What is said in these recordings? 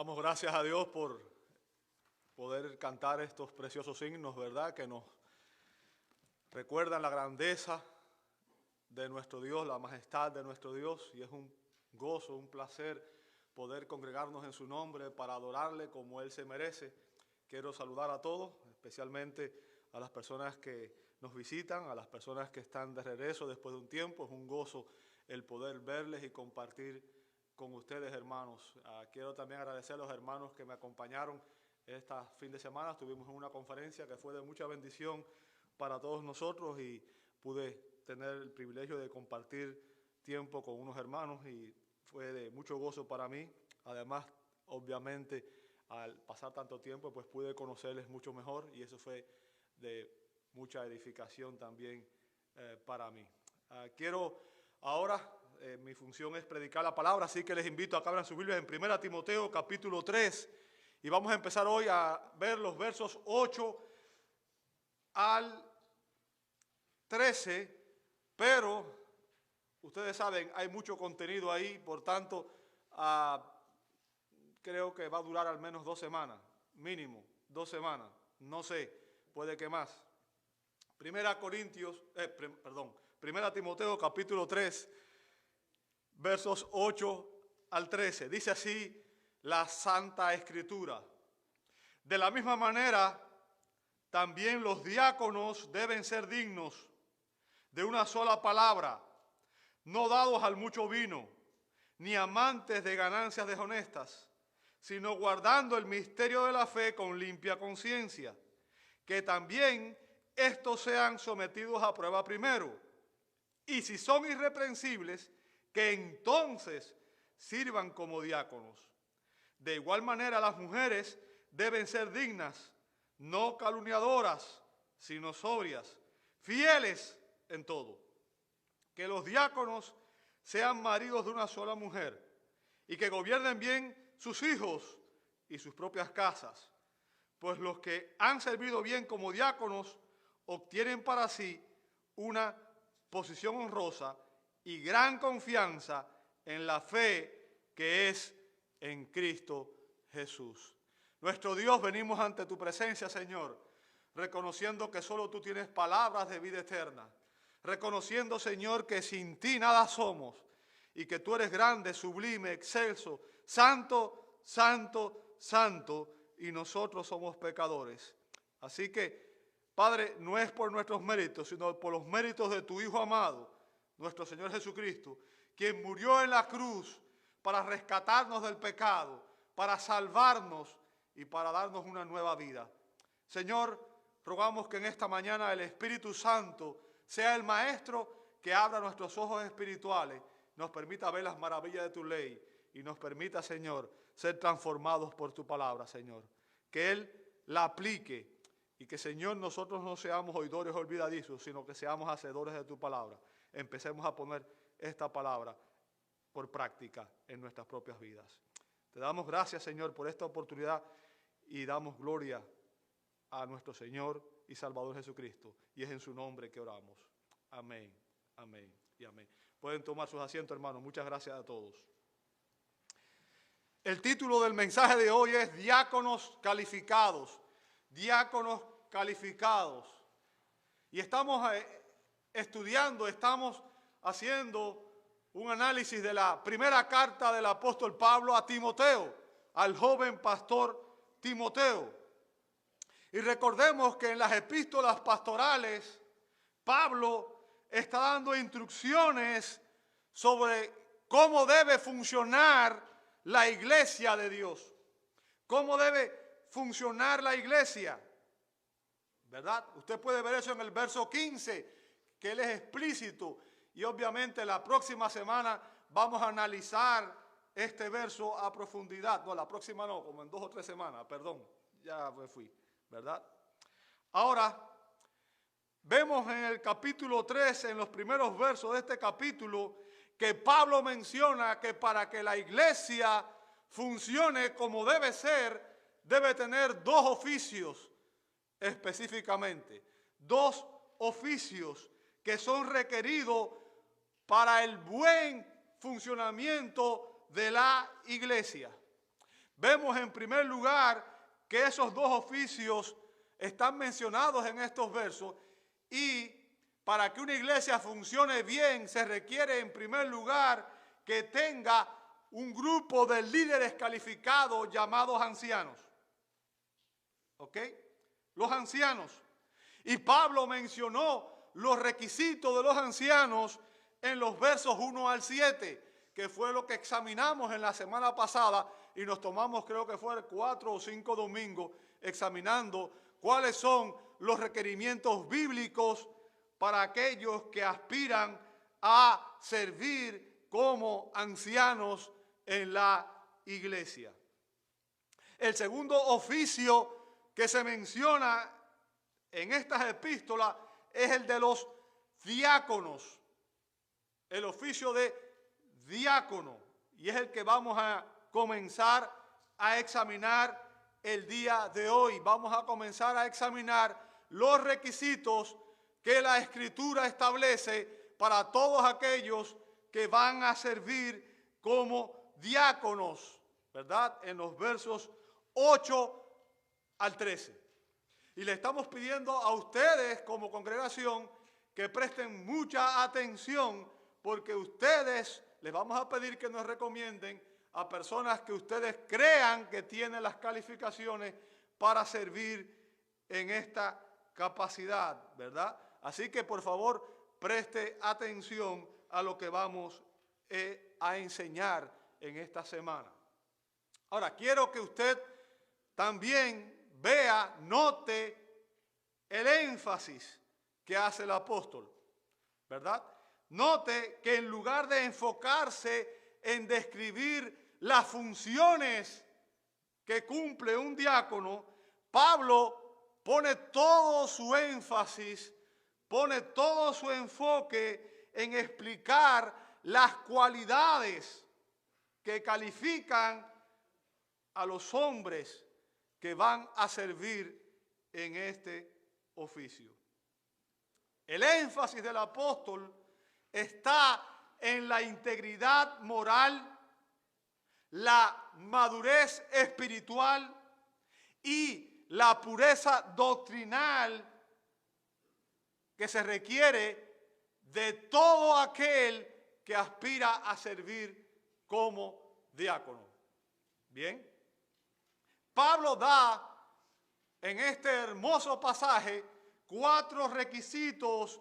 Damos gracias a Dios por poder cantar estos preciosos himnos, ¿verdad? Que nos recuerdan la grandeza de nuestro Dios, la majestad de nuestro Dios, y es un gozo, un placer poder congregarnos en su nombre para adorarle como Él se merece. Quiero saludar a todos, especialmente a las personas que nos visitan, a las personas que están de regreso después de un tiempo. Es un gozo el poder verles y compartir con ustedes, hermanos. Quiero también agradecer a los hermanos que me acompañaron este fin de semana. Estuvimos en una conferencia que fue de mucha bendición para todos nosotros y pude tener el privilegio de compartir tiempo con unos hermanos y fue de mucho gozo para mí. Además, obviamente, al pasar tanto tiempo, pues pude conocerles mucho mejor y eso fue de mucha edificación también para mí. Quiero ahora, mi función es predicar la palabra, así que les invito a que abran sus Biblias en 1 Timoteo capítulo 3 y vamos a empezar hoy a ver los versos 8 al 13, pero ustedes saben, hay mucho contenido ahí, por tanto, creo que va a durar al menos 2 semanas, mínimo 2 semanas, no sé, puede que más. 1 Timoteo capítulo 3, versos 8 al 13. Dice así la Santa Escritura. De la misma manera, también los diáconos deben ser dignos de una sola palabra, no dados al mucho vino, ni amantes de ganancias deshonestas, sino guardando el misterio de la fe con limpia conciencia, que también estos sean sometidos a prueba primero, y si son irreprensibles, que entonces sirvan como diáconos. De igual manera, las mujeres deben ser dignas, no calumniadoras, sino sobrias, fieles en todo. Que los diáconos sean maridos de una sola mujer y que gobiernen bien sus hijos y sus propias casas, pues los que han servido bien como diáconos obtienen para sí una posición honrosa y gran confianza en la fe que es en Cristo Jesús. Nuestro Dios, venimos ante tu presencia, Señor, reconociendo que solo tú tienes palabras de vida eterna, reconociendo, Señor, que sin ti nada somos y que tú eres grande, sublime, excelso, santo, santo, santo, y nosotros somos pecadores. Así que, Padre, no es por nuestros méritos, sino por los méritos de tu Hijo amado, nuestro Señor Jesucristo, quien murió en la cruz para rescatarnos del pecado, para salvarnos y para darnos una nueva vida. Señor, rogamos que en esta mañana el Espíritu Santo sea el Maestro que abra nuestros ojos espirituales, nos permita ver las maravillas de tu ley y nos permita, Señor, ser transformados por tu palabra, Señor. Que Él la aplique y que, Señor, nosotros no seamos oidores olvidadizos, sino que seamos hacedores de tu palabra. Empecemos a poner esta palabra por práctica en nuestras propias vidas. Te damos gracias, Señor, por esta oportunidad y damos gloria a nuestro Señor y Salvador Jesucristo. Y es en su nombre que oramos. Amén, amén y amén. Pueden tomar sus asientos, hermanos. Muchas gracias a todos. El título del mensaje de hoy es Diáconos Calificados. Diáconos calificados. Y estamos estudiando, estamos haciendo un análisis de la primera carta del apóstol Pablo a Timoteo, al joven pastor Timoteo. Y recordemos que en las epístolas pastorales, Pablo está dando instrucciones sobre cómo debe funcionar la iglesia de Dios. Cómo debe funcionar la iglesia, ¿verdad? Usted puede ver eso en el verso 15, que él es explícito. Y obviamente la próxima semana vamos a analizar este verso a profundidad. No, la próxima no, como en 2 o 3 semanas, perdón, ya me fui, ¿verdad? Ahora, vemos en el capítulo 3, en los primeros versos de este capítulo, que Pablo menciona que para que la iglesia funcione como debe ser, debe tener 2 oficios específicamente. 2 oficios que son requeridos para el buen funcionamiento de la iglesia. vemos en primer lugar que esos dos oficios están mencionados en estos versos, y para que una iglesia funcione bien se requiere en primer lugar que tenga un grupo de líderes calificados llamados ancianos. ¿Ok? Los ancianos. Y Pablo mencionó los requisitos de los ancianos en los versos 1 al 7, que fue lo que examinamos en la semana pasada, y nos tomamos, creo que fue 4 o 5 domingos, examinando cuáles son los requerimientos bíblicos para aquellos que aspiran a servir como ancianos en la iglesia. El segundo oficio que se menciona en estas epístolas es el de los diáconos, el oficio de diácono, y es el que vamos a comenzar a examinar el día de hoy. Vamos a comenzar a examinar los requisitos que la Escritura establece para todos aquellos que van a servir como diáconos, ¿verdad? En los versos 8 al 13. Y le estamos pidiendo a ustedes como congregación que presten mucha atención, porque ustedes, les vamos a pedir que nos recomienden a personas que ustedes crean que tienen las calificaciones para servir en esta capacidad, ¿verdad? Así que por favor preste atención a lo que vamos a enseñar en esta semana. Ahora, quiero que usted también vea, note el énfasis que hace el apóstol, ¿verdad? Note que en lugar de enfocarse en describir las funciones que cumple un diácono, Pablo pone todo su énfasis, pone todo su enfoque en explicar las cualidades que califican a los hombres que van a servir en este oficio. El énfasis del apóstol está en la integridad moral, la madurez espiritual y la pureza doctrinal que se requiere de todo aquel que aspira a servir como diácono. Bien, Pablo da en este hermoso pasaje 4 requisitos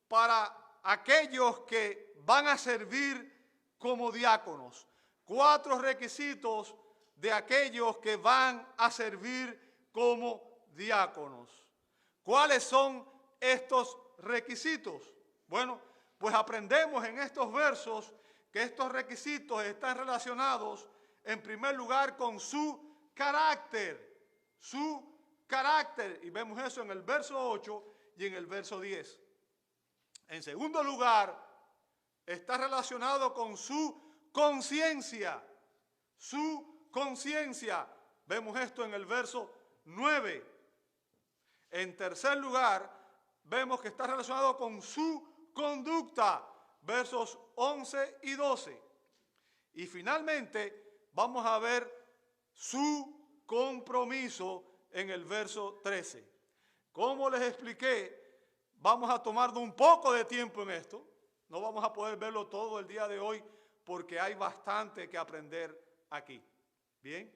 para aquellos que van a servir como diáconos. 4 requisitos de aquellos que van a servir como diáconos. ¿Cuáles son estos requisitos? Bueno, pues aprendemos en estos versos que estos requisitos están relacionados en primer lugar con su carácter, y vemos eso en el verso 8 y en el verso 10. En segundo lugar, está relacionado con su conciencia, vemos esto en el verso 9. En tercer lugar, vemos que está relacionado con su conducta, versos 11 y 12. Y finalmente vamos a ver su compromiso en el verso 13. Como les expliqué, vamos a tomar un poco de tiempo en esto. No vamos a poder verlo todo el día de hoy porque hay bastante que aprender aquí. Bien,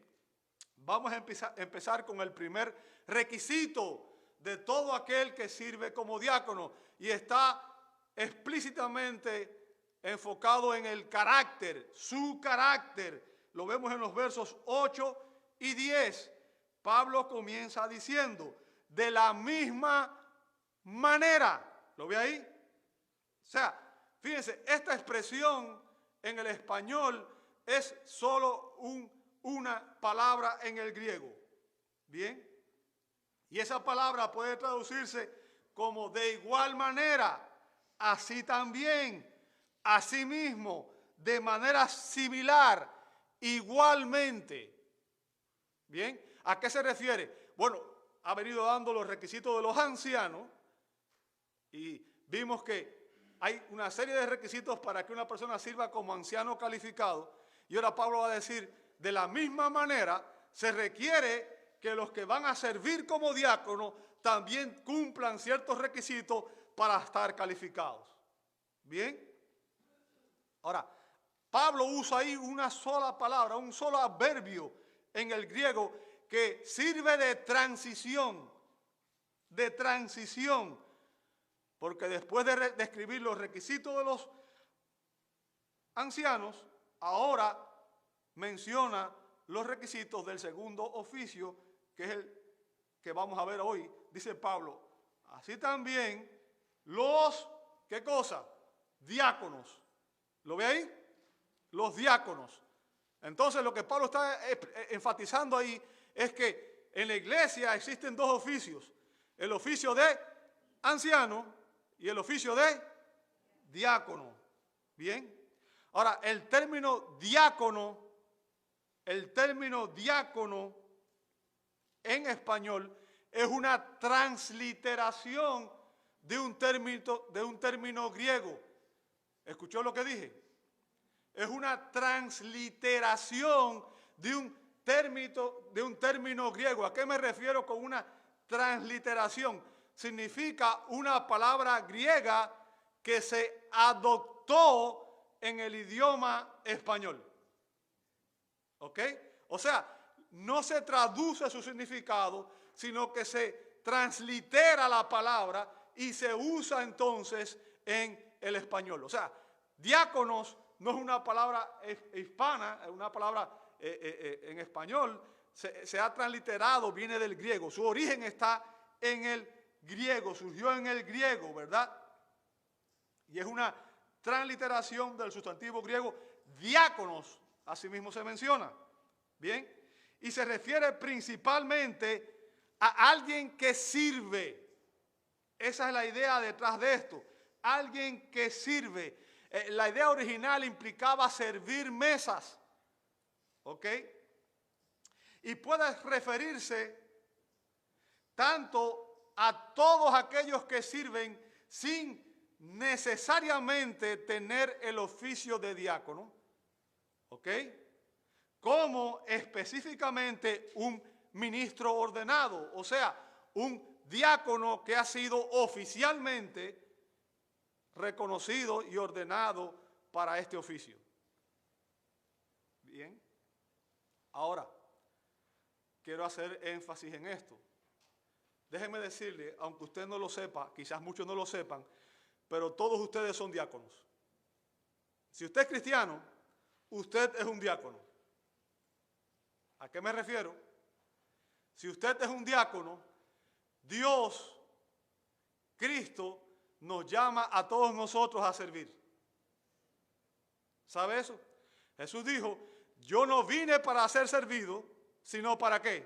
vamos a empezar con el primer requisito de todo aquel que sirve como diácono, y está explícitamente enfocado en el carácter, su carácter. Lo vemos en los versos 8 y 10. Pablo comienza diciendo, de la misma manera. ¿Lo ve ahí? O sea, fíjense, esta expresión en el español es solo una palabra en el griego. Bien. Y esa palabra puede traducirse como de igual manera, así también, asimismo, de manera similar, igualmente. Bien, ¿a qué se refiere? Bueno, ha venido dando los requisitos de los ancianos y vimos que hay una serie de requisitos para que una persona sirva como anciano calificado. Y ahora Pablo va a decir de la misma manera se requiere que los que van a servir como diáconos también cumplan ciertos requisitos para estar calificados. ¿Bien? Ahora, Pablo usa ahí una sola palabra, un solo adverbio en el griego que sirve de transición, porque después de describir los requisitos de los ancianos, ahora menciona los requisitos del segundo oficio, que es el que vamos a ver hoy. Dice Pablo, así también los, ¿qué cosa? Diáconos. ¿Lo ve ahí? Los diáconos. Entonces lo que Pablo está enfatizando ahí es que en la iglesia existen dos oficios. El oficio de anciano y el oficio de diácono. ¿Bien? Ahora, el término diácono en español es una transliteración de un término griego. ¿Escuchó lo que dije? Es una transliteración de un término griego. ¿A qué me refiero con una transliteración? Significa una palabra griega que se adoptó en el idioma español. ¿Ok? O sea, no se traduce su significado, sino que se translitera la palabra y se usa entonces en el español. O sea, diáconos no es una palabra hispana, es una palabra en español, se ha transliterado, viene del griego. Su origen está en el griego, surgió en el griego, ¿verdad? Y es una transliteración del sustantivo griego diáconos, así mismo se menciona. Bien, y se refiere principalmente a alguien que sirve. Esa es la idea detrás de esto, alguien que sirve. La idea original implicaba servir mesas, ¿ok? Y puede referirse tanto a todos aquellos que sirven sin necesariamente tener el oficio de diácono, ¿ok? Como específicamente un ministro ordenado, o sea, un diácono que ha sido oficialmente reconocido y ordenado para este oficio. Bien. Ahora, quiero hacer énfasis en esto. Déjenme decirle, aunque usted no lo sepa, quizás muchos no lo sepan, pero todos ustedes son diáconos. Si usted es cristiano, usted es un diácono. ¿A qué me refiero? Si usted es un diácono, Dios, Cristo, nos llama a todos nosotros a servir. ¿Sabe eso? Jesús dijo, yo no vine para ser servido, sino ¿para qué?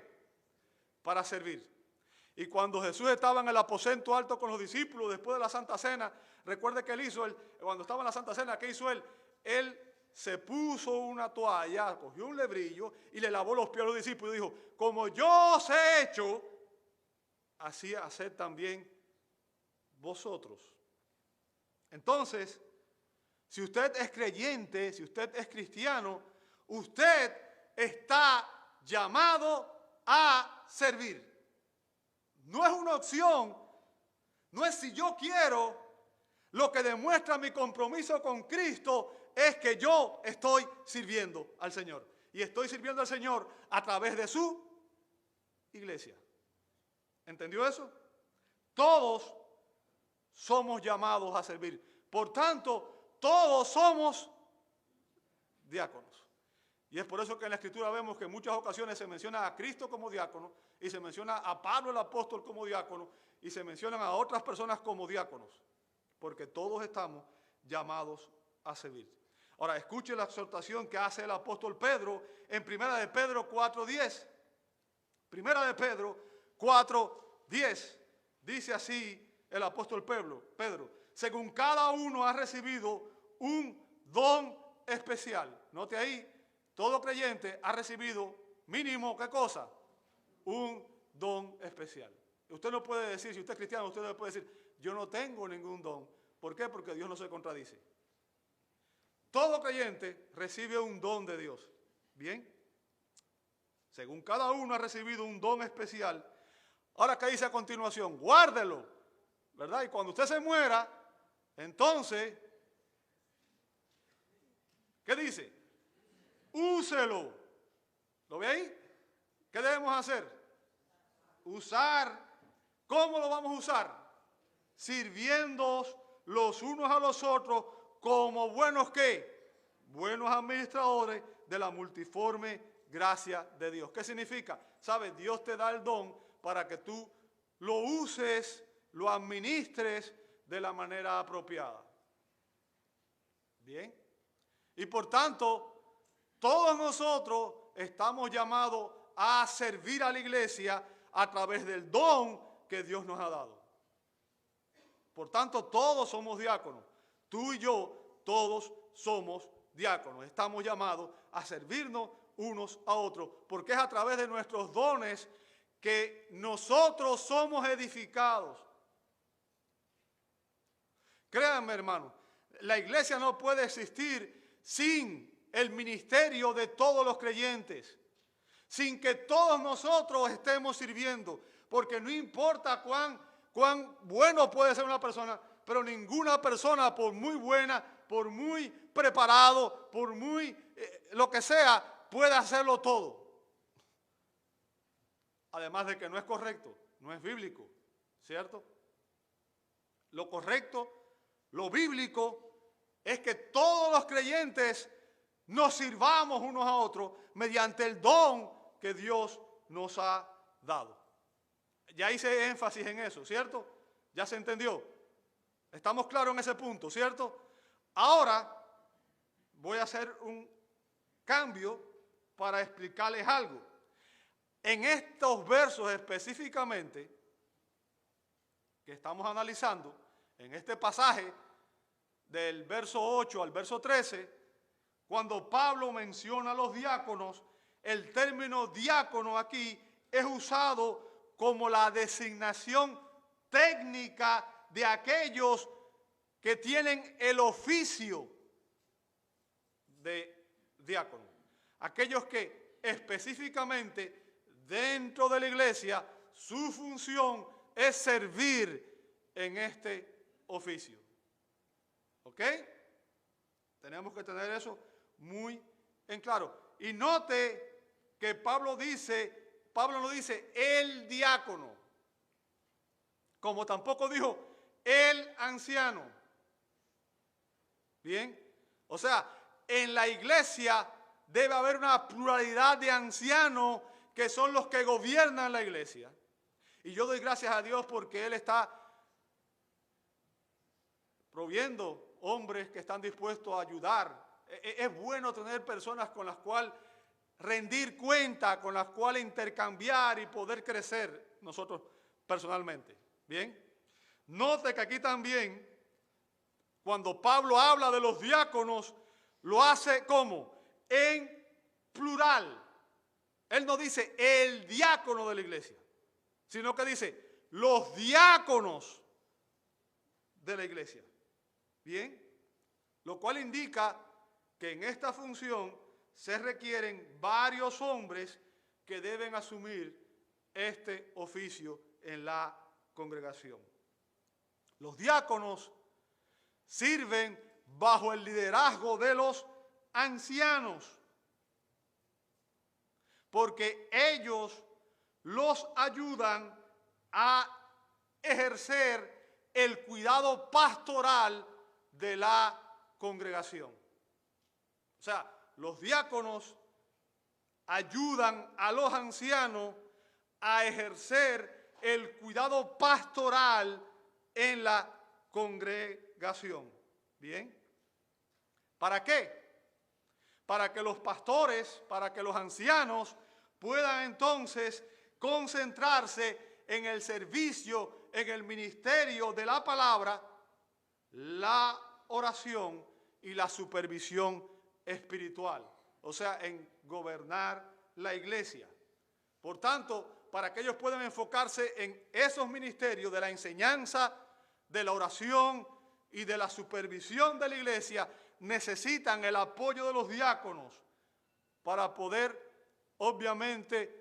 Para servir. Y cuando Jesús estaba en el aposento alto con los discípulos, después de la Santa Cena, recuerde que él hizo, cuando estaba en la Santa Cena, ¿qué hizo él? Él se puso una toalla, cogió un lebrillo y le lavó los pies a los discípulos y dijo, como yo os he hecho, así haced también vosotros. Entonces, si usted es creyente, si usted es cristiano, usted está llamado a servir. No es una opción, no es si yo quiero. Lo que demuestra mi compromiso con Cristo es que yo estoy sirviendo al Señor. Y estoy sirviendo al Señor a través de su iglesia. ¿Entendió eso? Todos somos llamados a servir. Por tanto, todos somos diáconos. Y es por eso que en la Escritura vemos que en muchas ocasiones se menciona a Cristo como diácono y se menciona a Pablo el apóstol como diácono y se mencionan a otras personas como diáconos, porque todos estamos llamados a servir. Ahora, escuche la exhortación que hace el apóstol Pedro en 1 de Pedro 4:10. 1 de Pedro 4:10. Dice así el apóstol Pedro, según cada uno ha recibido un don especial. Note ahí, todo creyente ha recibido mínimo, ¿qué cosa? Un don especial. Usted no puede decir, si usted es cristiano, usted no puede decir, yo no tengo ningún don. ¿Por qué? Porque Dios no se contradice. Todo creyente recibe un don de Dios. ¿Bien? según cada uno ha recibido un don especial. Ahora, ¿qué dice a continuación? Guárdelo, ¿verdad? Y cuando usted se muera, entonces, ¿qué dice? Úselo. ¿Lo ve ahí? ¿Qué debemos hacer? Usar. ¿Cómo lo vamos a usar? Sirviéndoos los unos a los otros como buenos ¿qué? Buenos administradores de la multiforme gracia de Dios. ¿Qué significa? ¿Sabes? Dios te da el don para que tú lo uses, lo administres de la manera apropiada. Bien. Y por tanto, todos nosotros estamos llamados a servir a la iglesia a través del don que Dios nos ha dado. Por tanto, todos somos diáconos. Tú y yo, todos somos diáconos. Estamos llamados a servirnos unos a otros, porque es a través de nuestros dones que nosotros somos edificados. Créanme, hermano, la iglesia no puede existir sin el ministerio de todos los creyentes, sin que todos nosotros estemos sirviendo, porque no importa cuán bueno puede ser una persona, pero ninguna persona, por muy buena, por muy preparado, por muy lo que sea, puede hacerlo todo. Además de que no es correcto, no es bíblico, ¿cierto? Lo correcto, lo bíblico, es que todos los creyentes nos sirvamos unos a otros mediante el don que Dios nos ha dado. Ya hice énfasis en eso, ¿cierto? ¿Ya se entendió? Estamos claros en ese punto, ¿cierto? Ahora voy a hacer un cambio para explicarles algo. En estos versos específicamente que estamos analizando, en este pasaje del verso 8 al verso 13, cuando Pablo menciona a los diáconos, el término diácono aquí es usado como la designación técnica de aquellos que tienen el oficio de diácono. Aquellos que específicamente dentro de la iglesia su función es servir en este oficio. ¿Ok? Tenemos que tener eso muy en claro. Y note que Pablo no dice el diácono, como tampoco dijo el anciano. Bien, o sea, en la iglesia debe haber una pluralidad de ancianos que son los que gobiernan la iglesia. Y yo doy gracias a Dios porque Él está proviendo hombres que están dispuestos a ayudar. Es bueno tener personas con las cuales rendir cuenta, con las cuales intercambiar y poder crecer nosotros personalmente. Bien, note que aquí también, cuando Pablo habla de los diáconos, lo hace como en plural. Él no dice el diácono de la iglesia, sino que dice los diáconos de la iglesia. Bien, lo cual indica que en esta función se requieren varios hombres que deben asumir este oficio en la congregación. Los diáconos sirven bajo el liderazgo de los ancianos, porque ellos los ayudan a ejercer el cuidado pastoral de la congregación. O sea, los diáconos ayudan a los ancianos a ejercer el cuidado pastoral en la congregación. ¿Bien? ¿Para qué? Para que los pastores, para que los ancianos puedan entonces concentrarse en el servicio, en el ministerio de la palabra, la oración y la supervisión espiritual, o sea, en gobernar la iglesia. Por tanto, para que ellos puedan enfocarse en esos ministerios de la enseñanza, de la oración y de la supervisión de la iglesia, necesitan el apoyo de los diáconos para poder obviamente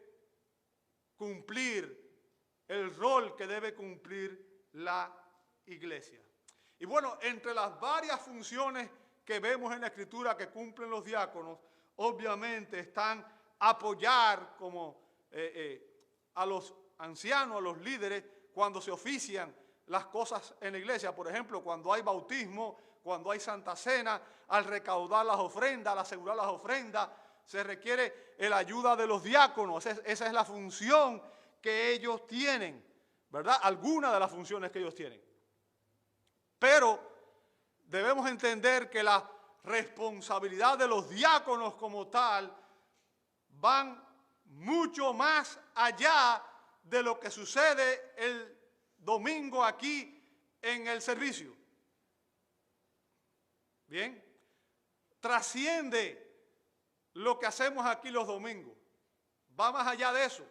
cumplir el rol que debe cumplir la iglesia. Y bueno, entre las varias funciones que vemos en la Escritura que cumplen los diáconos, obviamente están apoyar como a los ancianos, a los líderes, cuando se ofician las cosas en la iglesia. Por ejemplo, cuando hay bautismo, cuando hay Santa Cena, al recaudar las ofrendas, al asegurar las ofrendas, se requiere la ayuda de los diáconos. Esa es la función que ellos tienen, ¿verdad? Alguna de las funciones que ellos tienen. Pero debemos entender que la responsabilidad de los diáconos como tal van mucho más allá de lo que sucede el domingo aquí en el servicio. Bien, trasciende lo que hacemos aquí los domingos. Va más allá de eso,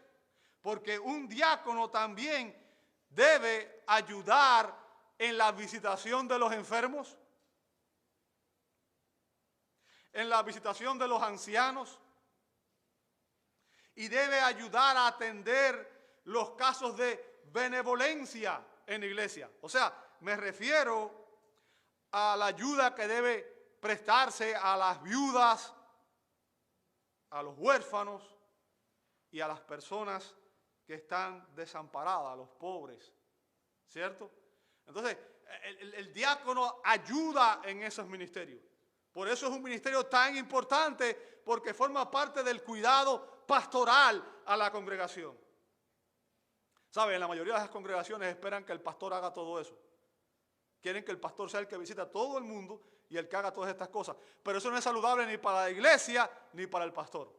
porque un diácono también debe ayudar en la visitación de los enfermos, en la visitación de los ancianos, y debe ayudar a atender los casos de benevolencia en la iglesia. O sea, me refiero a la ayuda que debe prestarse a las viudas, a los huérfanos y a las personas que están desamparadas, a los pobres, ¿cierto? Entonces, el diácono ayuda en esos ministerios. Por eso es un ministerio tan importante, porque forma parte del cuidado pastoral a la congregación. ¿Saben? La mayoría de las congregaciones esperan que el pastor haga todo eso. Quieren que el pastor sea el que visita a todo el mundo y el que haga todas estas cosas. Pero eso no es saludable ni para la iglesia ni para el pastor.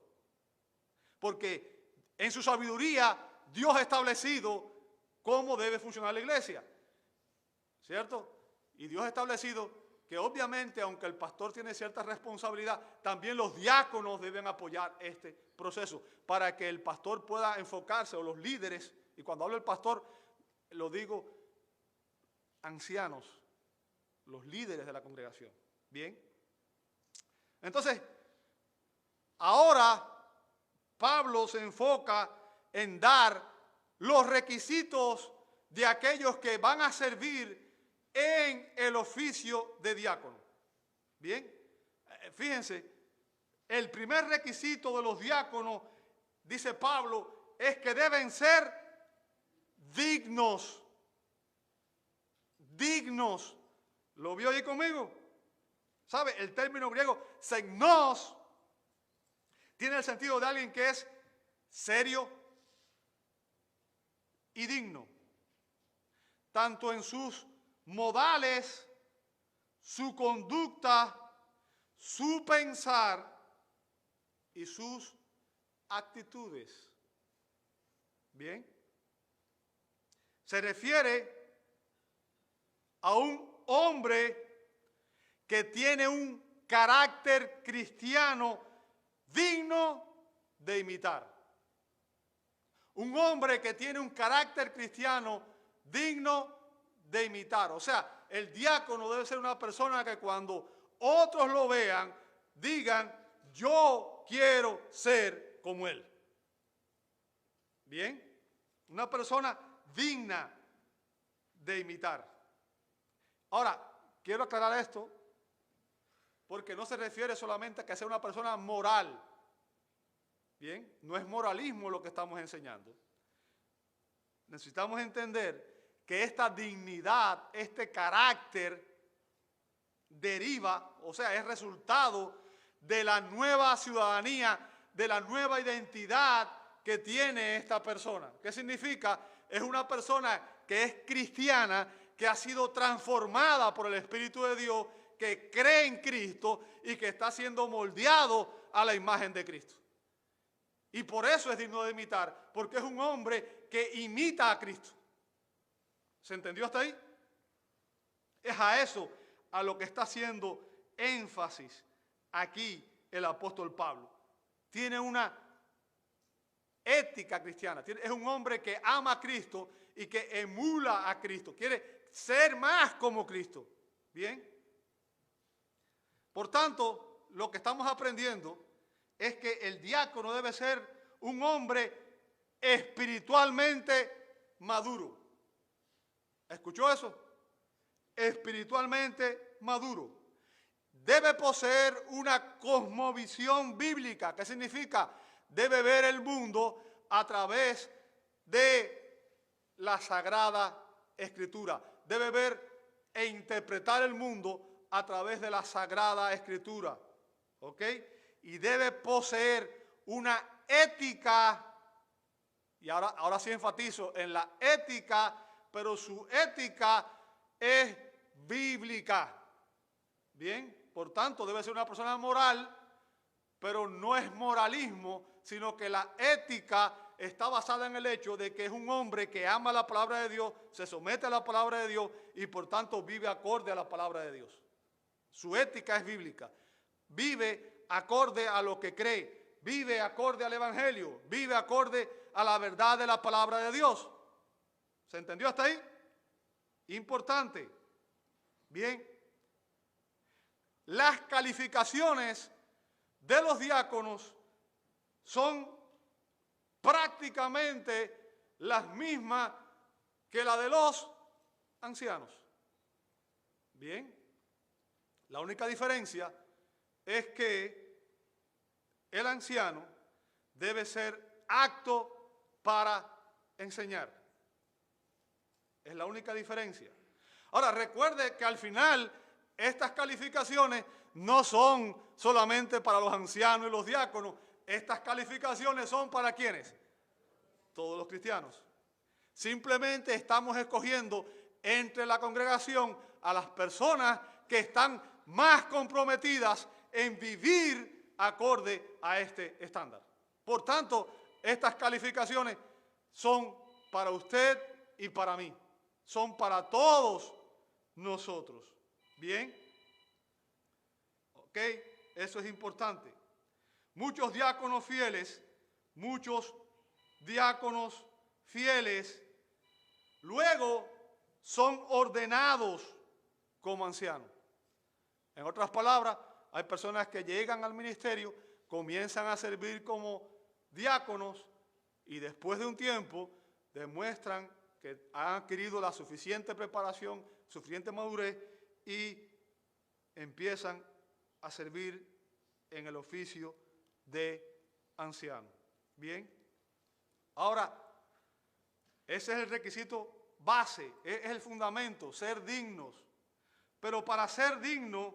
Porque en su sabiduría Dios ha establecido cómo debe funcionar la iglesia, ¿cierto? Y Dios ha establecido que obviamente, aunque el pastor tiene cierta responsabilidad, también los diáconos deben apoyar este proceso para que el pastor pueda enfocarse, o los líderes, y cuando hablo del pastor, lo digo ancianos, los líderes de la congregación. Bien. Entonces, ahora Pablo se enfoca en dar los requisitos de aquellos que van a servir en el oficio de diácono. Bien, fíjense, el primer requisito de los diáconos, dice Pablo, es que deben ser dignos. Dignos. ¿Lo vio ahí conmigo? ¿Sabe? El término griego, seignos, tiene el sentido de alguien que es serio y digno, tanto en sus modales, su conducta, su pensar y sus actitudes. Bien, se refiere a un hombre que tiene un carácter cristiano digno de imitar. Un hombre que tiene un carácter cristiano digno de imitar. O sea, el diácono debe ser una persona que cuando otros lo vean, digan, yo quiero ser como él. Bien, una persona digna de imitar. Ahora, quiero aclarar esto, porque no se refiere solamente a que sea una persona moral. Bien, no es moralismo lo que estamos enseñando. Necesitamos entender que esta dignidad, este carácter, deriva, o sea, es resultado de la nueva ciudadanía, de la nueva identidad que tiene esta persona. ¿Qué significa? Es una persona que es cristiana, que ha sido transformada por el Espíritu de Dios, que cree en Cristo y que está siendo moldeado a la imagen de Cristo. Y por eso es digno de imitar, porque es un hombre que imita a Cristo. ¿Se entendió hasta ahí? Es a eso a lo que está haciendo énfasis aquí el apóstol Pablo. Tiene una ética cristiana, es un hombre que ama a Cristo y que emula a Cristo, quiere ser más como Cristo. ¿Bien? Por tanto, lo que estamos aprendiendo es que el diácono debe ser un hombre espiritualmente maduro. ¿Escuchó eso? Espiritualmente maduro. Debe poseer una cosmovisión bíblica. ¿Qué significa? Debe ver el mundo a través de la Sagrada Escritura. Debe ver e interpretar el mundo a través de la Sagrada Escritura. ¿Ok? Y debe poseer una ética, y ahora sí enfatizo en la ética, pero su ética es bíblica. Bien, por tanto debe ser una persona moral, pero no es moralismo, sino que la ética está basada en el hecho de que es un hombre que ama la palabra de Dios, se somete a la palabra de Dios y por tanto vive acorde a la palabra de Dios. Su ética es bíblica. Vive acorde a lo que cree, vive acorde al evangelio, vive acorde a la verdad de la palabra de Dios. ¿Se entendió hasta ahí? Importante. Bien. Las calificaciones de los diáconos son prácticamente las mismas que la de los ancianos. Bien. La única diferencia es que el anciano debe ser apto para enseñar. Es la única diferencia. Ahora, recuerde que al final estas calificaciones no son solamente para los ancianos y los diáconos. Estas calificaciones son para ¿quiénes? Todos los cristianos. Simplemente estamos escogiendo entre la congregación a las personas que están más comprometidas en vivir acorde a este estándar. Por tanto, estas calificaciones son para usted y para mí. Son para todos nosotros. ¿Bien? ¿Ok? Eso es importante. Muchos diáconos fieles, luego son ordenados como ancianos. En otras palabras, hay personas que llegan al ministerio, comienzan a servir como diáconos y después de un tiempo demuestran que han adquirido la suficiente preparación, suficiente madurez y empiezan a servir en el oficio de anciano. Bien. Ahora, ese es el requisito base, es el fundamento, ser dignos. Pero para ser digno,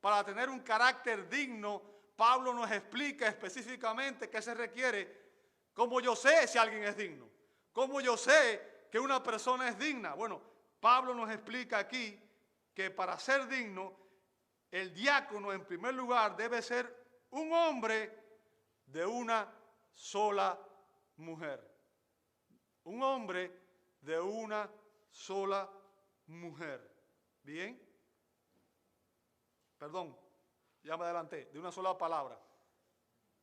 para tener un carácter digno, Pablo nos explica específicamente qué se requiere. ¿Cómo yo sé si alguien es digno? ¿Cómo yo sé que una persona es digna? Bueno, Pablo nos explica aquí que para ser digno, el diácono en primer lugar debe ser un hombre de una sola mujer. Un hombre de una sola mujer. ¿Bien? Perdón, ya me adelanté, de una sola palabra.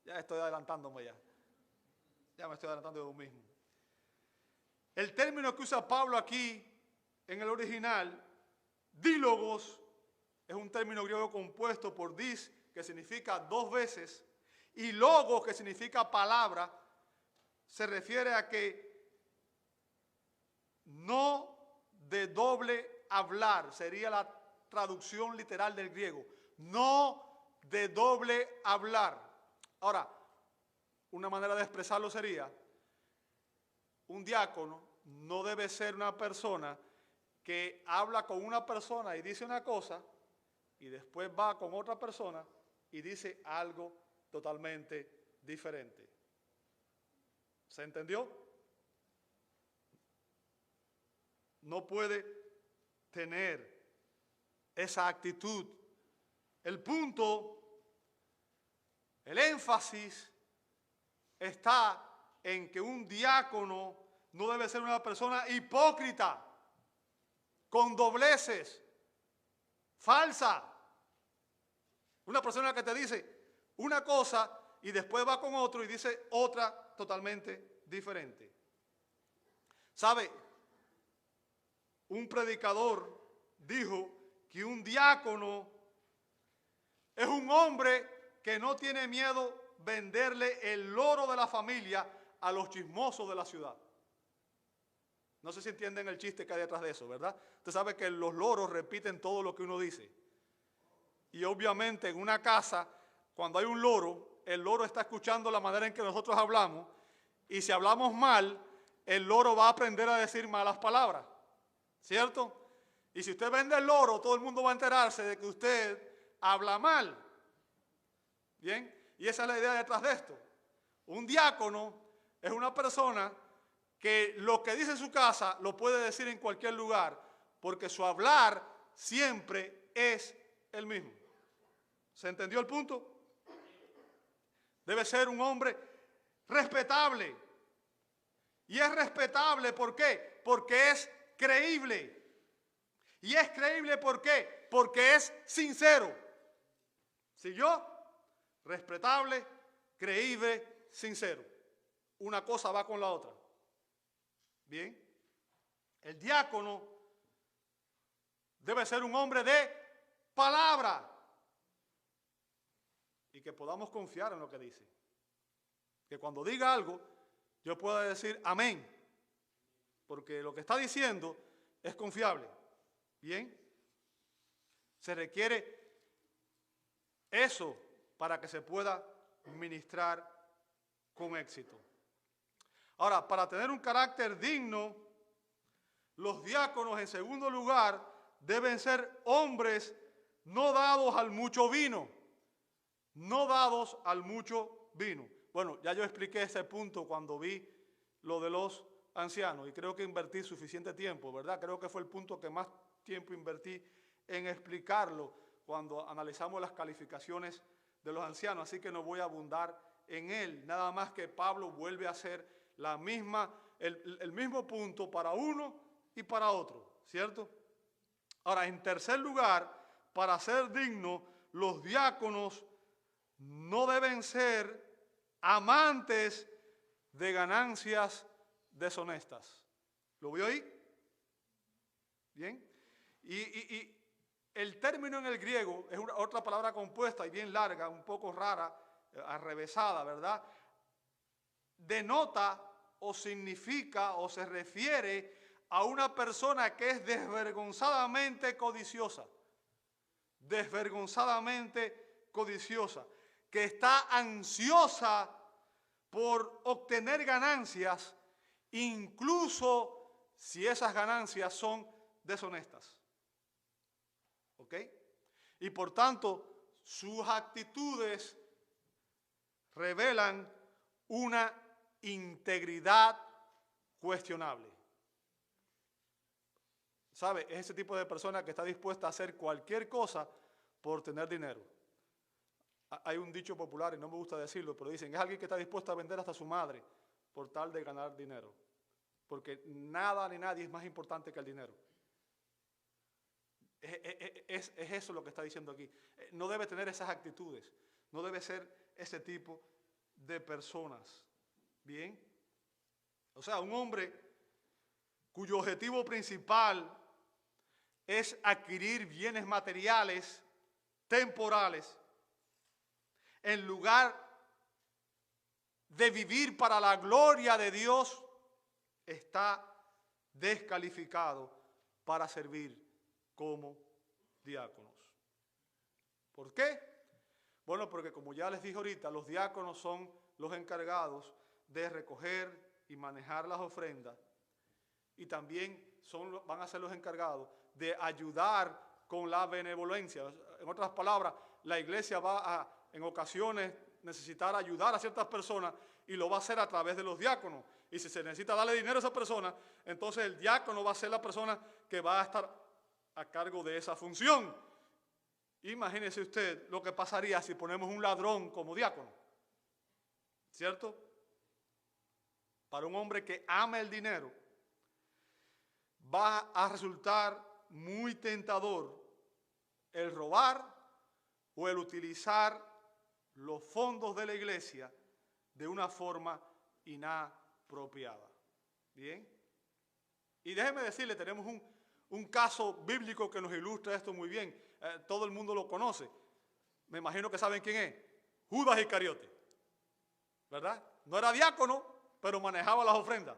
Ya estoy adelantándome ya. Ya me estoy adelantando de lo mismo. El término que usa Pablo aquí, en el original, dílogos, es un término griego compuesto por dis, que significa dos veces, y logos, que significa palabra, se refiere a que no de doble hablar, sería la traducción literal del griego, no de doble hablar. Ahora, una manera de expresarlo sería, un diácono no debe ser una persona que habla con una persona y dice una cosa y después va con otra persona y dice algo totalmente diferente. ¿Se entendió? No puede tener esa actitud. El punto, el énfasis está en que un diácono no debe ser una persona hipócrita, con dobleces, falsa. Una persona que te dice una cosa y después va con otro y dice otra totalmente diferente. ¿Sabe? Un predicador dijo que un diácono es un hombre que no tiene miedo venderle el oro de la familia a los chismosos de la ciudad. No sé si entienden el chiste que hay detrás de eso, ¿verdad? Usted sabe que los loros repiten todo lo que uno dice. Y obviamente en una casa, cuando hay un loro, el loro está escuchando la manera en que nosotros hablamos, y si hablamos mal, el loro va a aprender a decir malas palabras, ¿cierto? Y si usted vende el loro, todo el mundo va a enterarse de que usted habla mal. ¿Bien? Y esa es la idea detrás de esto. Un diácono es una persona que lo que dice en su casa lo puede decir en cualquier lugar, porque su hablar siempre es el mismo. ¿Se entendió el punto? Debe ser un hombre respetable. Y es respetable, ¿por qué? Porque es creíble. Y es creíble, ¿por qué? Porque es sincero. ¿Siguió? Respetable, creíble, sincero. Una cosa va con la otra. Bien. El diácono debe ser un hombre de palabra. Y que podamos confiar en lo que dice. Que cuando diga algo, yo pueda decir amén. Porque lo que está diciendo es confiable. Bien. Se requiere eso para que se pueda ministrar con éxito. Ahora, para tener un carácter digno, los diáconos, en segundo lugar, deben ser hombres no dados al mucho vino. No dados al mucho vino. Bueno, ya yo expliqué ese punto cuando vi lo de los ancianos y creo que invertí suficiente tiempo, ¿verdad? Creo que fue el punto que más tiempo invertí en explicarlo cuando analizamos las calificaciones de los ancianos, así que no voy a abundar en él. Nada más que Pablo vuelve a hacer el mismo punto para uno y para otro, ¿cierto? Ahora, en tercer lugar, para ser dignos, los diáconos no deben ser amantes de ganancias deshonestas. ¿Lo vio ahí? ¿Bien? Y el término en el griego es otra palabra compuesta y bien larga, un poco rara, arrevesada, ¿verdad? Denota o significa o se refiere a una persona que es desvergonzadamente codiciosa. Desvergonzadamente codiciosa. Que está ansiosa por obtener ganancias, incluso si esas ganancias son deshonestas. ¿Ok? Y por tanto, sus actitudes revelan una integridad cuestionable. ¿Sabe? Es ese tipo de persona que está dispuesta a hacer cualquier cosa por tener dinero. Hay un dicho popular, y no me gusta decirlo, pero dicen, es alguien que está dispuesto a vender hasta su madre por tal de ganar dinero. Porque nada ni nadie es más importante que el dinero. Es eso lo que está diciendo aquí. No debe tener esas actitudes. No debe ser ese tipo de personas. ¿Bien? O sea, un hombre cuyo objetivo principal es adquirir bienes materiales, temporales, en lugar de vivir para la gloria de Dios, está descalificado para servir como diáconos. ¿Por qué? Bueno, porque como ya les dije ahorita, los diáconos son los encargados de recoger y manejar las ofrendas y también van a ser los encargados de ayudar con la benevolencia. En otras palabras, la iglesia va a, en ocasiones, necesitar ayudar a ciertas personas y lo va a hacer a través de los diáconos. Y si se necesita darle dinero a esa persona, entonces el diácono va a ser la persona que va a estar a cargo de esa función. Imagínese usted lo que pasaría si ponemos un ladrón como diácono, ¿cierto? Para un hombre que ama el dinero, va a resultar muy tentador el robar o el utilizar los fondos de la iglesia de una forma inapropiada. ¿Bien? Y déjeme decirle, tenemos un caso bíblico que nos ilustra esto muy bien. Todo el mundo lo conoce. Me imagino que saben quién es. Judas Iscariote. ¿verdad? No era diácono, pero manejaba las ofrendas.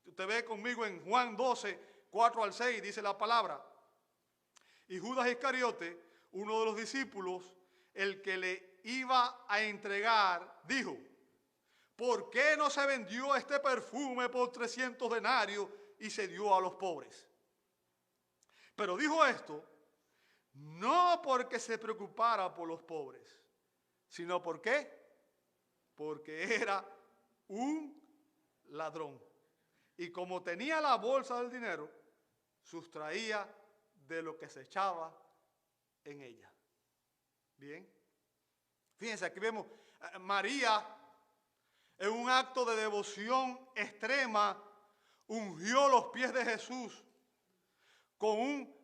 Usted ve conmigo en Juan 12, 4 al 6, dice la palabra. Y Judas Iscariote, uno de los discípulos, el que le iba a entregar, dijo: ¿por qué no se vendió este perfume por 300 denarios y se dio a los pobres? Pero dijo esto no porque se preocupara por los pobres, sino ¿por qué? Porque era un ladrón. Y como tenía la bolsa del dinero, sustraía de lo que se echaba en ella. Bien. Fíjense, aquí vemos a María, en un acto de devoción extrema, ungió los pies de Jesús con un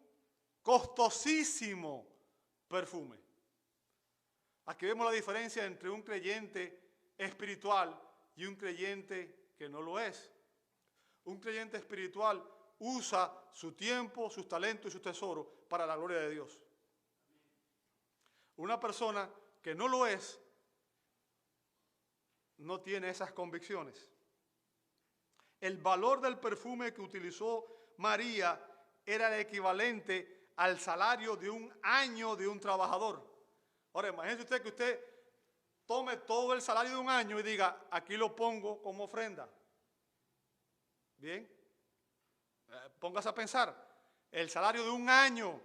costosísimo perfume. Aquí vemos la diferencia entre un creyente espiritual y un creyente que no lo es. Un creyente espiritual usa su tiempo, sus talentos y sus tesoros para la gloria de Dios. Una persona que no lo es, no tiene esas convicciones. El valor del perfume que utilizó María era el equivalente al salario de un año de un trabajador. Ahora, imagínese usted que usted tome todo el salario de un año y diga: aquí lo pongo como ofrenda. Bien, póngase a pensar, el salario de un año.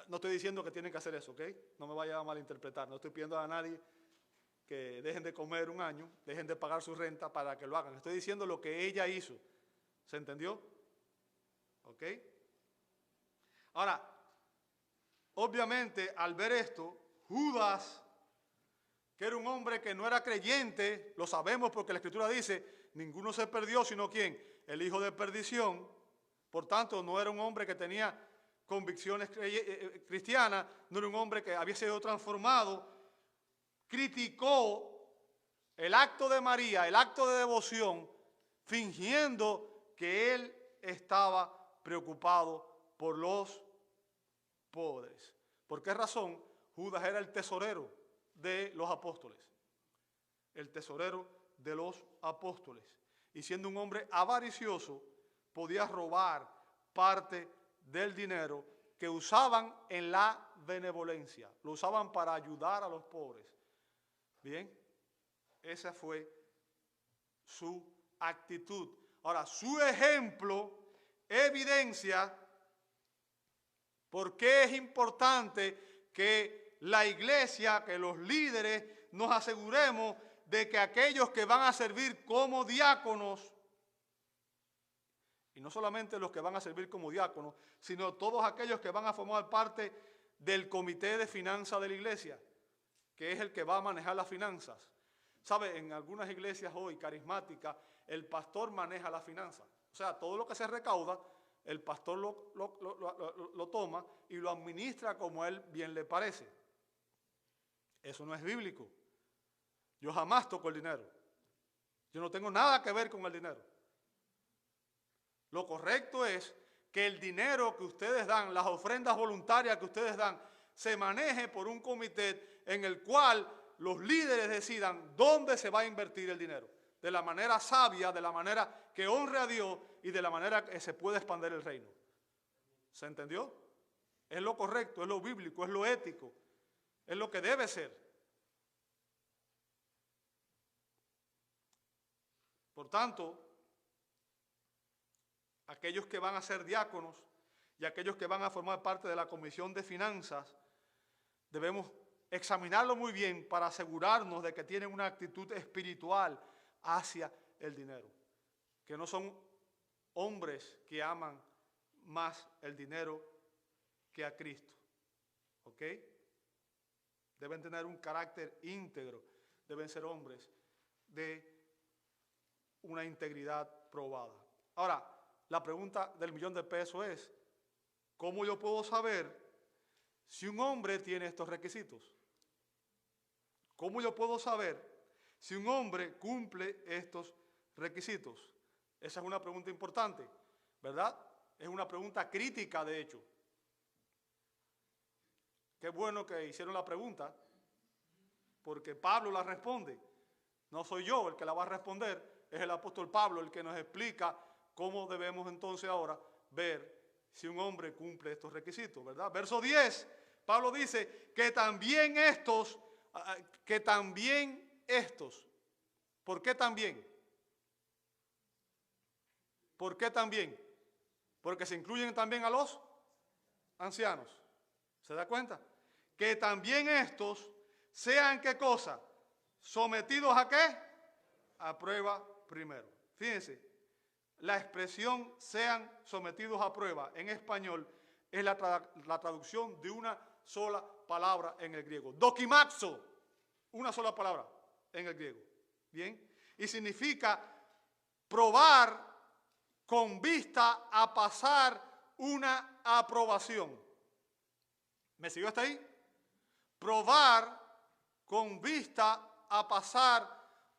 No estoy diciendo que tienen que hacer eso, ¿ok? No me vaya a malinterpretar, no estoy pidiendo a nadie que dejen de comer un año, dejen de pagar su renta para que lo hagan. Estoy diciendo lo que ella hizo. ¿Se entendió? ¿Ok? Ahora, obviamente, al ver esto, Judas, que era un hombre que no era creyente, lo sabemos porque la Escritura dice: ninguno se perdió, sino ¿quién? El hijo de perdición. Por tanto, no era un hombre que tenía convicciones cristianas, no era un hombre que había sido transformado. Criticó el acto de María, el acto de devoción, fingiendo que él estaba preocupado por los pobres. ¿Por qué razón? Judas era el tesorero de los apóstoles. El tesorero de los apóstoles. Y siendo un hombre avaricioso, podía robar parte del dinero que usaban en la benevolencia. Lo usaban para ayudar a los pobres. Bien, esa fue su actitud. Ahora, su ejemplo evidencia por qué es importante que la iglesia, que los líderes, nos aseguremos de que aquellos que van a servir como diáconos, y no solamente los que van a servir como diáconos, sino todos aquellos que van a formar parte del comité de finanzas de la iglesia, que es el que va a manejar las finanzas. ¿Sabe? En algunas iglesias hoy carismáticas, el pastor maneja las finanzas. O sea, todo lo que se recauda, el pastor lo toma y lo administra como a él bien le parece. Eso no es bíblico. Yo jamás toco el dinero. Yo no tengo nada que ver con el dinero. Lo correcto es que el dinero que ustedes dan, las ofrendas voluntarias que ustedes dan, se maneje por un comité en el cual los líderes decidan dónde se va a invertir el dinero. De la manera sabia, de la manera que honre a Dios y de la manera que se pueda expandir el reino. ¿Se entendió? Es lo correcto, es lo bíblico, es lo ético, es lo que debe ser. Por tanto, aquellos que van a ser diáconos y aquellos que van a formar parte de la Comisión de Finanzas, debemos examinarlo muy bien para asegurarnos de que tienen una actitud espiritual hacia el dinero, que no son hombres que aman más el dinero que a Cristo. ¿Ok? Deben tener un carácter íntegro, deben ser hombres de una integridad probada. Ahora, la pregunta del $1.000.000 es: ¿cómo yo puedo saber si un hombre tiene estos requisitos? ¿Cómo yo puedo saber si un hombre cumple estos requisitos? Esa es una pregunta importante, ¿verdad? Es una pregunta crítica, de hecho. Qué bueno que hicieron la pregunta, porque Pablo la responde. No soy yo el que la va a responder, es el apóstol Pablo el que nos explica cómo debemos entonces ahora ver si un hombre cumple estos requisitos, ¿verdad? Verso 10, Pablo dice que también estos, ¿por qué también? ¿Por qué también? Porque se incluyen también a los ancianos. ¿Se da cuenta? Que también estos sean, ¿qué cosa? ¿Sometidos a qué? A prueba primero. Fíjense, la expresión sean sometidos a prueba en español es la traducción de una sola palabra en el griego. Dokimaxo, una sola palabra en el griego. ¿Bien? Y significa probar con vista a pasar una aprobación. ¿Me siguió hasta ahí? Probar con vista a pasar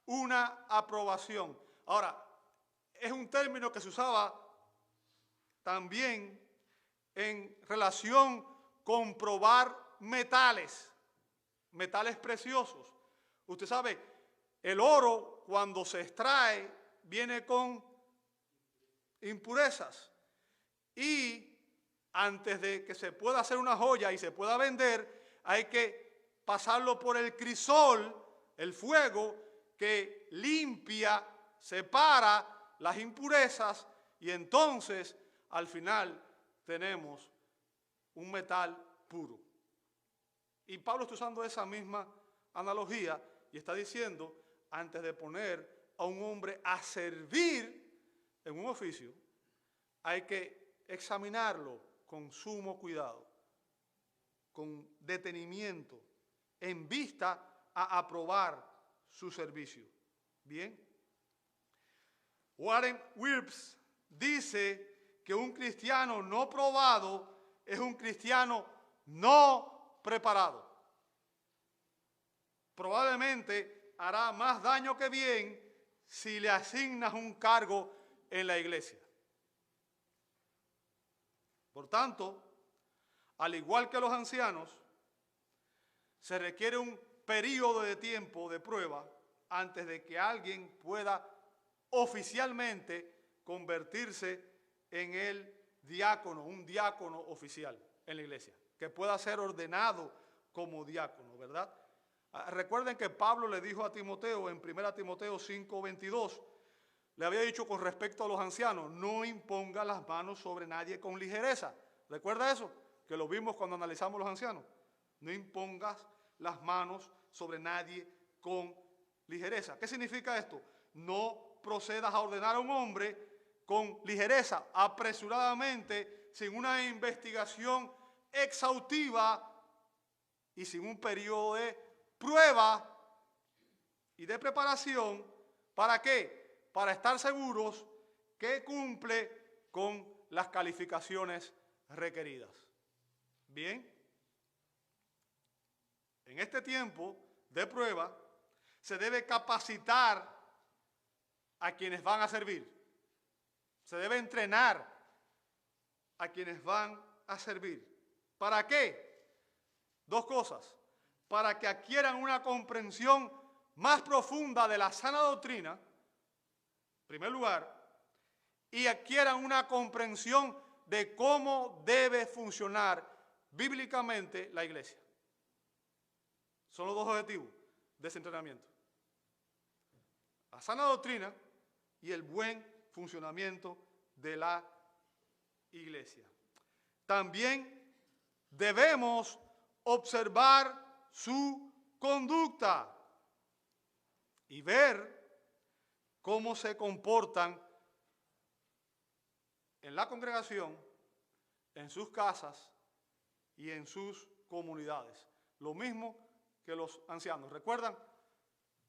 una aprobación. Ahora, es un término que se usaba también en relación con probar metales preciosos. Usted sabe, el oro cuando se extrae viene con impurezas y antes de que se pueda hacer una joya y se pueda vender, hay que pasarlo por el crisol, el fuego que limpia, separa las impurezas y entonces al final tenemos un metal puro. Y Pablo está usando esa misma analogía y está diciendo, antes de poner a un hombre a servir en un oficio, hay que examinarlo con sumo cuidado, con detenimiento, en vista a aprobar su servicio. Bien. Warren Wiersbe dice que un cristiano no probado es un cristiano no preparado. Probablemente hará más daño que bien si le asignas un cargo en la iglesia. Por tanto, al igual que los ancianos, se requiere un periodo de tiempo de prueba antes de que alguien pueda oficialmente convertirse en el diácono, un diácono oficial en la iglesia, que pueda ser ordenado como diácono, ¿verdad? Recuerden que Pablo le dijo a Timoteo en 1 Timoteo 5:22, le había dicho con respecto a los ancianos, no imponga las manos sobre nadie con ligereza. ¿Recuerda eso? Que lo vimos cuando analizamos los ancianos. No impongas las manos sobre nadie con ligereza. ¿Qué significa esto? No procedas a ordenar a un hombre con ligereza, apresuradamente, sin una investigación exhaustiva y sin un periodo de prueba y de preparación. ¿Para qué? Para estar seguros que cumple con las calificaciones requeridas. Bien, en este tiempo de prueba se debe capacitar a quienes van a servir. Se debe entrenar a quienes van a servir. ¿Para qué? Dos cosas. Para que adquieran una comprensión más profunda de la sana doctrina, en primer lugar, y adquieran una comprensión de cómo debe funcionar bíblicamente la iglesia. Son los dos objetivos de ese entrenamiento. La sana doctrina y el buen funcionamiento de la iglesia. También debemos observar su conducta y ver cómo se comportan en la congregación, en sus casas y en sus comunidades. Lo mismo que los ancianos. ¿Recuerdan?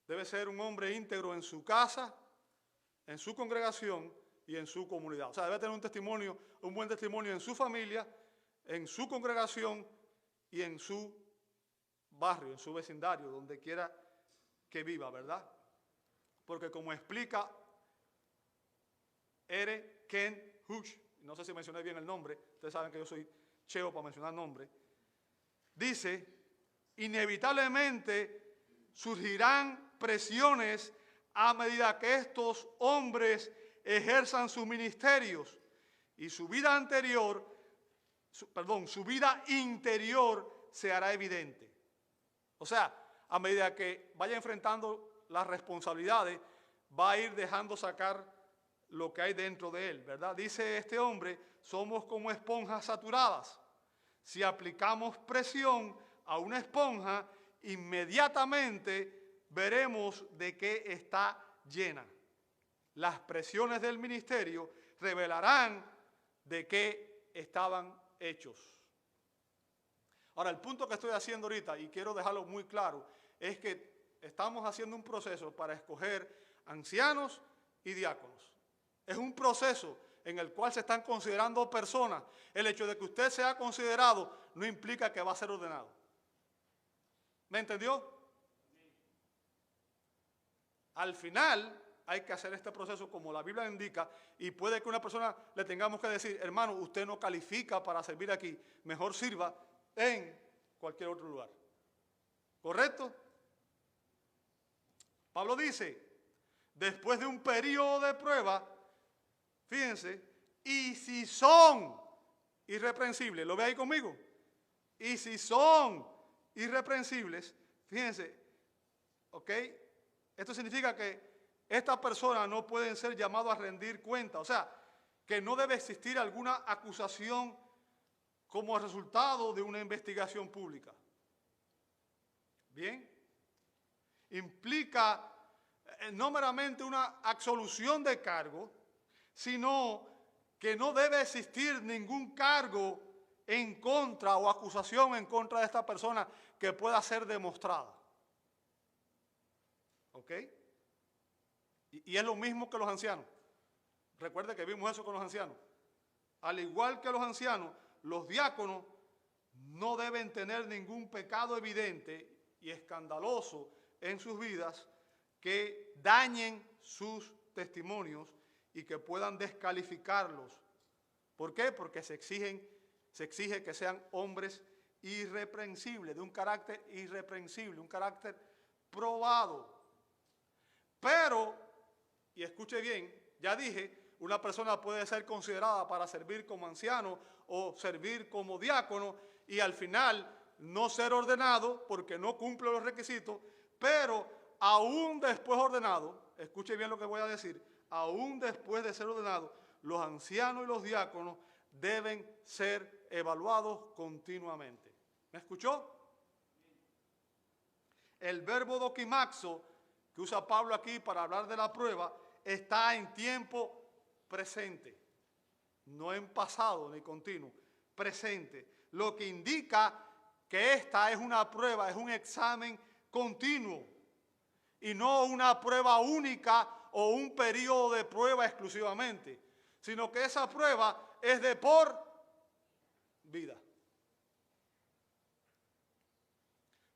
Debe ser un hombre íntegro en su casa, en su congregación y en su comunidad. O sea, debe tener un testimonio, un buen testimonio en su familia, en su congregación y en su barrio, en su vecindario, donde quiera que viva, ¿verdad? Porque como explica R. Ken Huch, no sé si mencioné bien el nombre, ustedes saben que yo soy cheo para mencionar nombres, dice, inevitablemente surgirán presiones a medida que estos hombres ejerzan sus ministerios y su vida interior se hará evidente. O sea, a medida que vaya enfrentando las responsabilidades, va a ir dejando sacar lo que hay dentro de él, ¿verdad? Dice este hombre, somos como esponjas saturadas. Si aplicamos presión a una esponja, inmediatamente veremos de qué está llena. Las presiones del ministerio revelarán de qué estaban hechos. Ahora, el punto que estoy haciendo ahorita, y quiero dejarlo muy claro, es que estamos haciendo un proceso para escoger ancianos y diáconos. Es un proceso en el cual se están considerando personas. El hecho de que usted sea considerado no implica que va a ser ordenado. ¿Me entendió? Al final hay que hacer este proceso como la Biblia indica, y puede que una persona le tengamos que decir, hermano, usted no califica para servir aquí, mejor sirva en cualquier otro lugar. ¿Correcto? Pablo dice, después de un periodo de prueba, fíjense, y si son irreprensibles, ¿lo ve ahí conmigo? Y si son irreprensibles, fíjense, ¿ok? Esto significa que estas personas no pueden ser llamados a rendir cuenta, o sea, que no debe existir alguna acusación como resultado de una investigación pública. ¿Bien? Implica no meramente una absolución de cargo, sino que no debe existir ningún cargo en contra o acusación en contra de esta persona que pueda ser demostrada. ¿Ok? Y es lo mismo que los ancianos. Recuerde que vimos eso con los ancianos. Al igual que los ancianos, los diáconos no deben tener ningún pecado evidente y escandaloso en sus vidas que dañen sus testimonios y que puedan descalificarlos. ¿Por qué? Porque se exige que sean hombres irreprensibles, de un carácter irreprensible, un carácter probado. Pero, y escuche bien, ya dije, una persona puede ser considerada para servir como anciano o servir como diácono y al final no ser ordenado porque no cumple los requisitos, pero aún después ordenado, escuche bien lo que voy a decir, aún después de ser ordenado, los ancianos y los diáconos deben ser evaluados continuamente. ¿Me escuchó? El verbo dokimaxo que usa Pablo aquí para hablar de la prueba está en tiempo presente, no en pasado ni continuo, presente, lo que indica que esta es una prueba, es un examen continuo y no una prueba única o un periodo de prueba exclusivamente, sino que esa prueba es de por vida.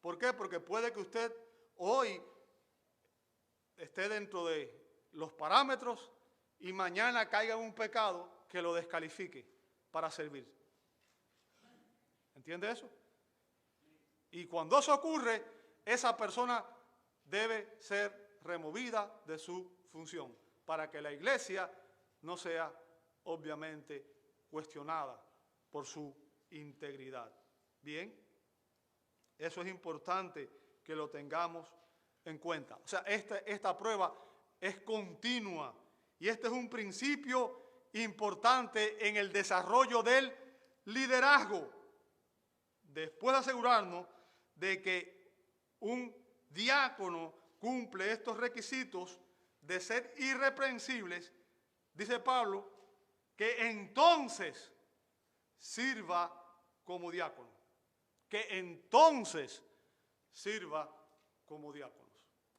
¿Por qué? Porque puede que usted hoy esté dentro de los parámetros y mañana caiga en un pecado que lo descalifique para servir. ¿Entiende eso? Y cuando eso ocurre, esa persona debe ser removida de su función para que la iglesia no sea obviamente cuestionada por su integridad. Bien, eso es importante que lo tengamos en cuenta. O sea, esta prueba es continua y este es un principio importante en el desarrollo del liderazgo. Después de asegurarnos de que un diácono cumple estos requisitos de ser irreprensibles, dice Pablo, que entonces sirva como diácono. Que entonces sirva como diáconos.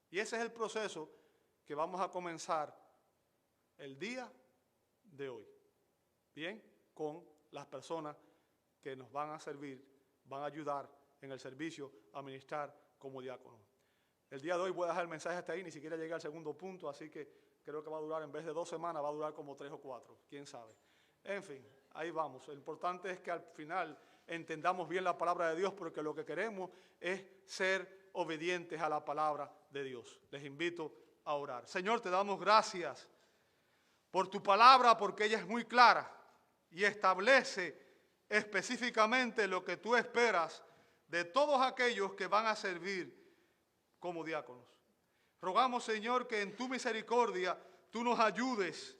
Y ese es el proceso que vamos a comenzar el día de hoy. Bien, con las personas que nos van a servir, van a ayudar en el servicio a ministrar como diáconos. El día de hoy voy a dejar el mensaje hasta ahí, ni siquiera llegué al segundo punto, así que creo que va a durar, en vez de 2 semanas, va a durar como 3 o 4, quién sabe. En fin, ahí vamos. Lo importante es que al final entendamos bien la palabra de Dios, porque lo que queremos es ser obedientes a la palabra de Dios. Les invito a orar. Señor, te damos gracias por tu palabra, porque ella es muy clara y establece específicamente lo que tú esperas de todos aquellos que van a servir como diáconos. Rogamos, Señor, que en tu misericordia tú nos ayudes,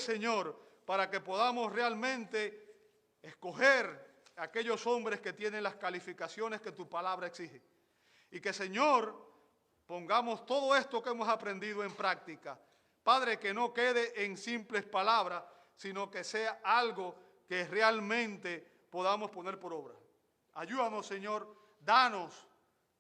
Señor, para que podamos realmente escoger a aquellos hombres que tienen las calificaciones que tu palabra exige. Y que, Señor, pongamos todo esto que hemos aprendido en práctica. Padre, que no quede en simples palabras, sino que sea algo que realmente podamos poner por obra. Ayúdanos, Señor, danos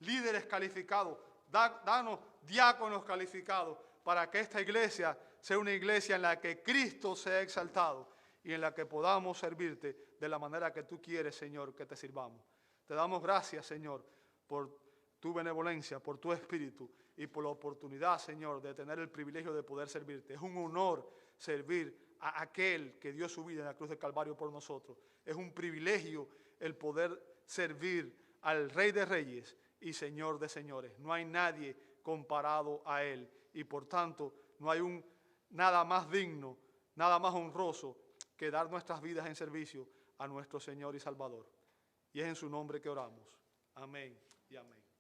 líderes calificados, danos diáconos calificados, para que esta iglesia sea una iglesia en la que Cristo sea exaltado y en la que podamos servirte de la manera que tú quieres, Señor, que te sirvamos. Te damos gracias, Señor, por tu benevolencia, por tu espíritu y por la oportunidad, Señor, de tener el privilegio de poder servirte. Es un honor servir a aquel que dio su vida en la cruz del Calvario por nosotros. Es un privilegio el poder servir al Rey de Reyes y Señor de Señores. No hay nadie comparado a Él y por tanto no hay nada más digno, nada más honroso que dar nuestras vidas en servicio a nuestro Señor y Salvador. Y es en su nombre que oramos. Amén y amén.